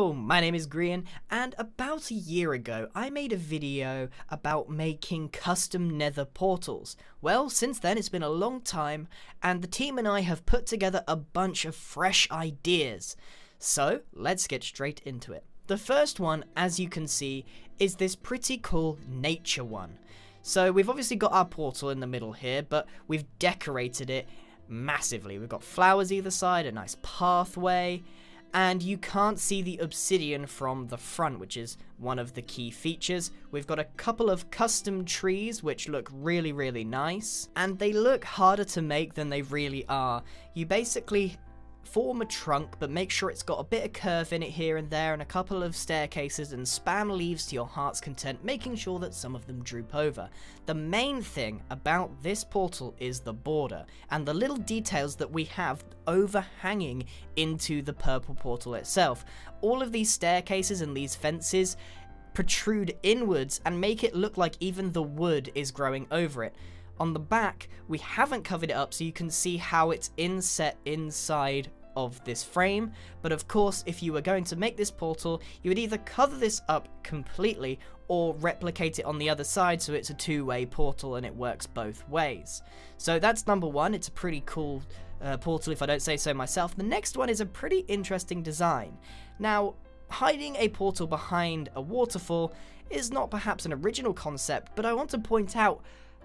Hello, my name is Grian, and about a year ago I made a video about making custom nether portals. Well, since then it's been a long time, and the team and I have put together a bunch of fresh ideas. So, let's get straight into it. The first one, as you can see, is this pretty cool nature one. So we've obviously got our portal in the middle here, but we've decorated it massively. We've got flowers either side, a nice pathway, and you can't see the obsidian from the front, which is one of the key features. We've got a couple of custom trees which look really, really nice, and they look harder to make than they really are. You basically form a trunk, but make sure it's got a bit of curve in it here and there, and a couple of staircases, and spam leaves to your heart's content, making sure that some of them droop over. The main thing about this portal is the border, and the little details that we have overhanging into the purple portal itself. All of these staircases and these fences protrude inwards and make it look like even the wood is growing over it. On the back, we haven't covered it up so you can see how it's inset inside of this frame, but of course if you were going to make this portal, you would either cover this up completely or replicate it on the other side so it's a two-way portal and it works both ways. So that's number one. It's a pretty cool portal if I don't say so myself. The next one is a pretty interesting design. Now, hiding a portal behind a waterfall is not perhaps an original concept, but I want to point out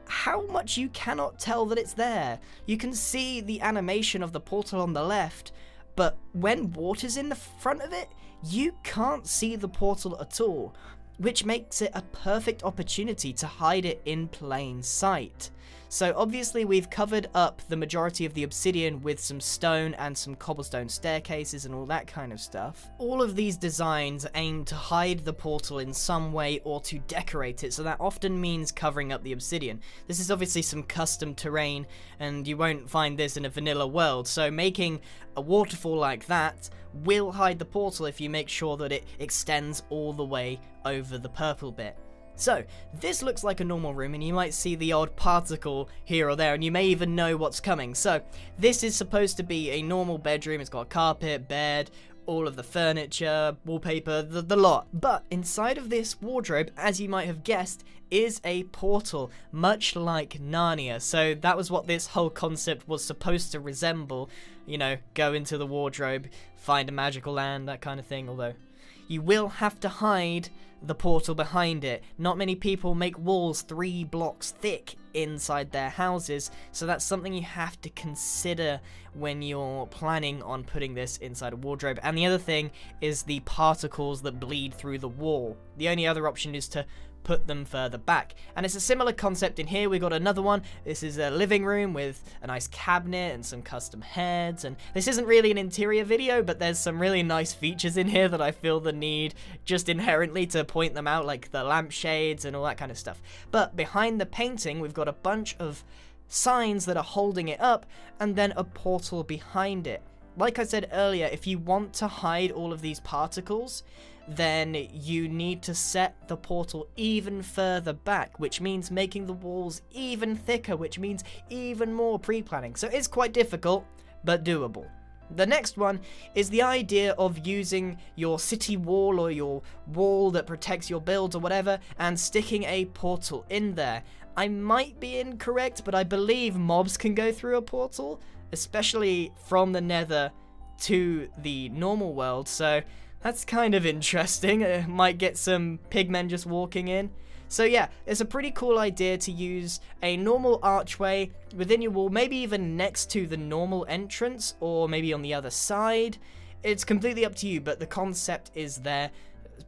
how much you cannot tell that it's there. You can see the animation of the portal on the left, but when water's in the front of it, you can't see the portal at all, which makes it a perfect opportunity to hide it in plain sight. So obviously we've covered up the majority of the obsidian with some stone and some cobblestone staircases and all that kind of stuff. All of these designs aim to hide the portal in some way or to decorate it, so that often means covering up the obsidian. This is obviously some custom terrain, and you won't find this in a vanilla world, so making a waterfall like that will hide the portal if you make sure that it extends all the way over the purple bit. So, this looks like a normal room, and you might see the odd particle here or there, and you may even know what's coming. So, this is supposed to be a normal bedroom. It's got a carpet, bed, all of the furniture, wallpaper, the lot. But inside of this wardrobe, as you might have guessed, is a portal, much like Narnia. So that was what this whole concept was supposed to resemble. You know, go into the wardrobe, find a magical land, that kind of thing, although you will have to hide the portal behind it. Not many people make walls 3 blocks thick inside their houses, so that's something you have to consider when you're planning on putting this inside a wardrobe. And the other thing is the particles that bleed through the wall. The only other option is to put them further back, and it's a similar concept in here. We got another one. This is a living room with a nice cabinet and some custom heads, and this isn't really an interior video, but there's some really nice features in here that I feel the need just inherently to point them out, like the lampshades and all that kind of stuff. But behind the painting we've got a bunch of signs that are holding it up, and then a portal behind it. Like I said earlier, if you want to hide all of these particles, then you need to set the portal even further back, which means making the walls even thicker, which means even more pre-planning. So it's quite difficult, but doable. The next one is the idea of using your city wall or your wall that protects your builds or whatever, and sticking a portal in there. I might be incorrect, but I believe mobs can go through a portal, especially from the nether to the normal world, so that's kind of interesting. Might get some pigmen just walking in. So yeah, it's a pretty cool idea to use a normal archway within your wall, maybe even next to the normal entrance, or maybe on the other side. It's completely up to you, but the concept is there.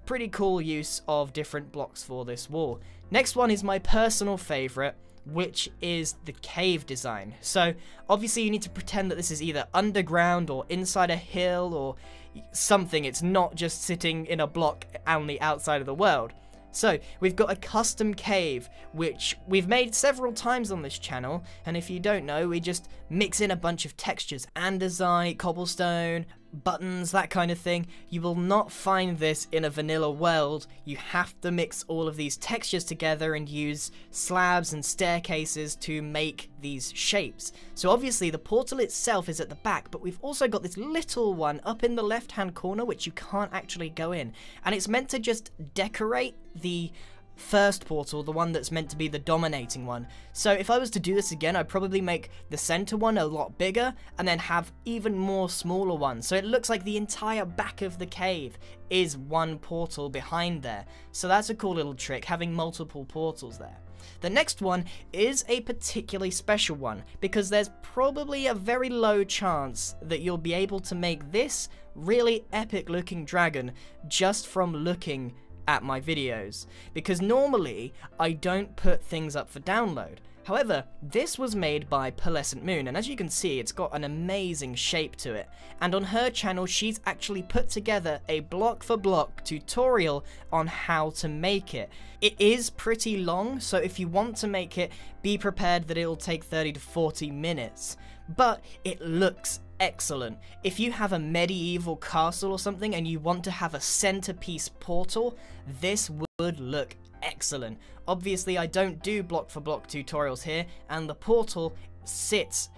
Pretty cool use of different blocks for this wall. Next one is my personal favorite, which is the cave design. So obviously you need to pretend that this is either underground or inside a hill or something. It's not just sitting in a block on the outside of the world. So we've got a custom cave, which we've made several times on this channel, and if you don't know, we just mix in a bunch of textures: andesite, cobblestone, buttons, that kind of thing. You will not find this in a vanilla world. You have to mix all of these textures together and use slabs and staircases to make these shapes. So obviously the portal itself is at the back, but we've also got this little one up in the left hand corner which you can't actually go in, and it's meant to just decorate the first portal, the one that's meant to be the dominating one. So if I was to do this again, I'd probably make the center one a lot bigger and then have even more smaller ones, so it looks like the entire back of the cave is one portal behind there. So that's a cool little trick, having multiple portals there. The next one is a particularly special one, because there's probably a very low chance that you'll be able to make this really epic looking dragon just from looking at my videos, because normally I don't put things up for download. However, this was made by Pearlescent Moon, and as you can see, it's got an amazing shape to it. And on her channel, she's actually put together a block for block tutorial on how to make it. It is pretty long, so if you want to make it, be prepared that it'll take 30 to 40 minutes. But it looks excellent. If you have a medieval castle or something and you want to have a centerpiece portal, this would look excellent. Obviously, I don't do block for block tutorials here, and the portal sits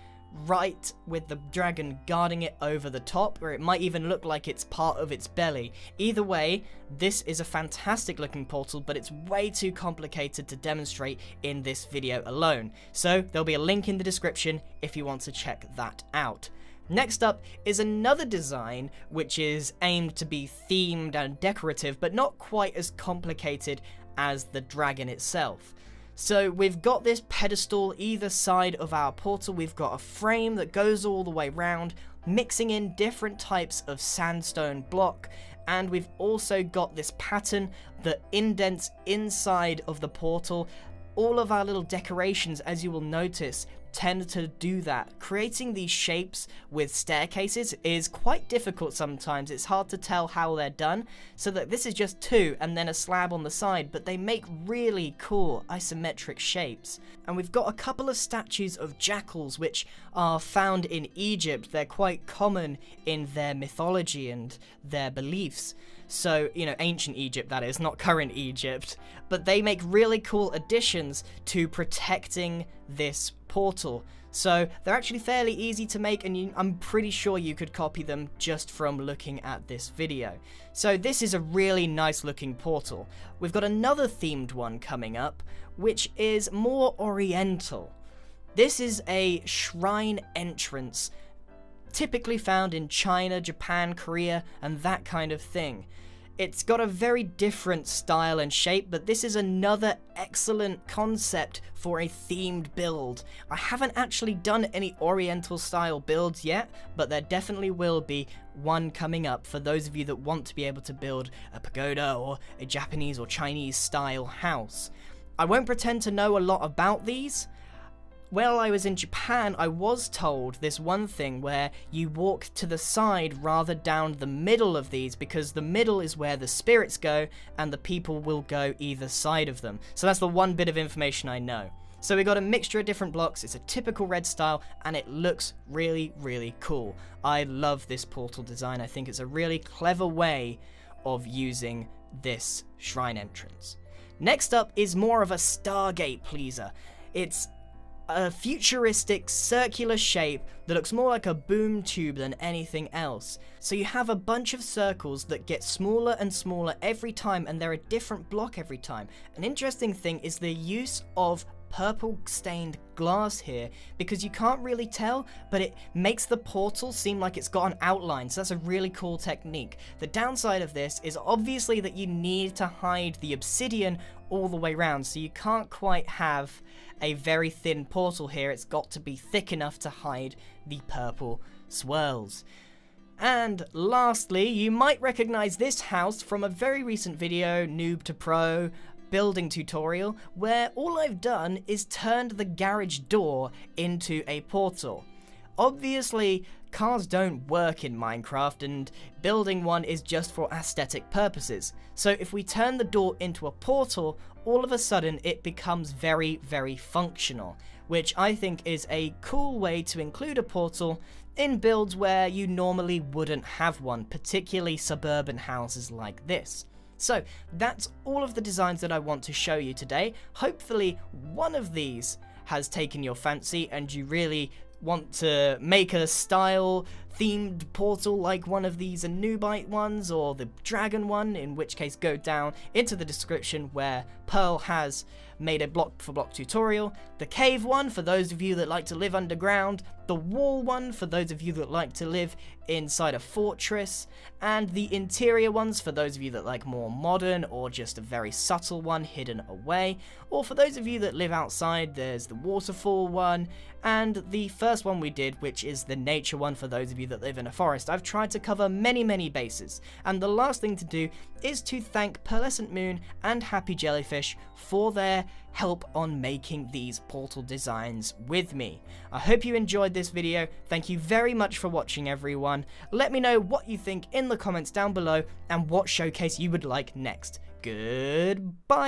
right with the dragon guarding it over the top, or it might even look like it's part of its belly. Either way, this is a fantastic looking portal, but it's way too complicated to demonstrate in this video alone. So there'll be a link in the description if you want to check that out. Next up is another design which is aimed to be themed and decorative, but not quite as complicated as the dragon itself. So we've got this pedestal either side of our portal, we've got a frame that goes all the way round, mixing in different types of sandstone block, and we've also got this pattern that indents inside of the portal. All of our little decorations, as you will notice, tend to do that. Creating these shapes with staircases is quite difficult sometimes. It's hard to tell how they're done, so that this is just two and then a slab on the side, but they make really cool isometric shapes. And we've got a couple of statues of jackals which are found in Egypt. They're quite common in their mythology and their beliefs. So, you know, ancient Egypt that is, not current Egypt. But they make really cool additions to protecting this portal. So they're actually fairly easy to make, and I'm pretty sure you could copy them just from looking at this video. So this is a really nice looking portal. We've got another themed one coming up, which is more oriental. This is a shrine entrance, typically found in China, Japan, Korea, and that kind of thing. It's got a very different style and shape, but this is another excellent concept for a themed build. I haven't actually done any Oriental style builds yet, but there definitely will be one coming up for those of you that want to be able to build a pagoda or a Japanese or Chinese style house. I won't pretend to know a lot about these. While I was in Japan, I was told this one thing where you walk to the side rather down the middle of these, because the middle is where the spirits go and the people will go either side of them. So that's the one bit of information I know. So we got a mixture of different blocks, it's a typical red style, and it looks really, really cool. I love this portal design. I think it's a really clever way of using this shrine entrance. Next up is more of a Stargate pleaser. It's a futuristic circular shape that looks more like a boom tube than anything else. So you have a bunch of circles that get smaller and smaller every time, and they're a different block every time. An interesting thing is the use of purple stained glass here, because you can't really tell, but it makes the portal seem like it's got an outline, so that's a really cool technique. The downside of this is obviously that you need to hide the obsidian all the way around, so you can't quite have a very thin portal here. It's got to be thick enough to hide the purple swirls. And lastly, you might recognize this house from a very recent video, Noob to Pro building tutorial, where all I've done is turned the garage door into a portal. Obviously, cars don't work in Minecraft, and building one is just for aesthetic purposes. So if we turn the door into a portal, all of a sudden it becomes very, very functional, which I think is a cool way to include a portal in builds where you normally wouldn't have one, particularly suburban houses like this. So that's all of the designs that I want to show you today. Hopefully one of these has taken your fancy and you really want to make a style themed portal like one of these Anubite ones or the dragon one, in which case go down into the description where Pearl has made a block for block tutorial, the cave one for those of you that like to live underground, the wall one for those of you that like to live inside a fortress, and the interior ones for those of you that like more modern or just a very subtle one hidden away, or for those of you that live outside, there's the waterfall one, and the first one we did, which is the nature one for those of you that live in a forest. I've tried to cover many bases, and the last thing to do is to thank Pearlescent Moon and Happy Jellyfish for their help on making these portal designs with me. I hope you enjoyed this video. Thank you very much for watching, everyone. Let me know what you think in the comments down below and what showcase you would like next. Goodbye.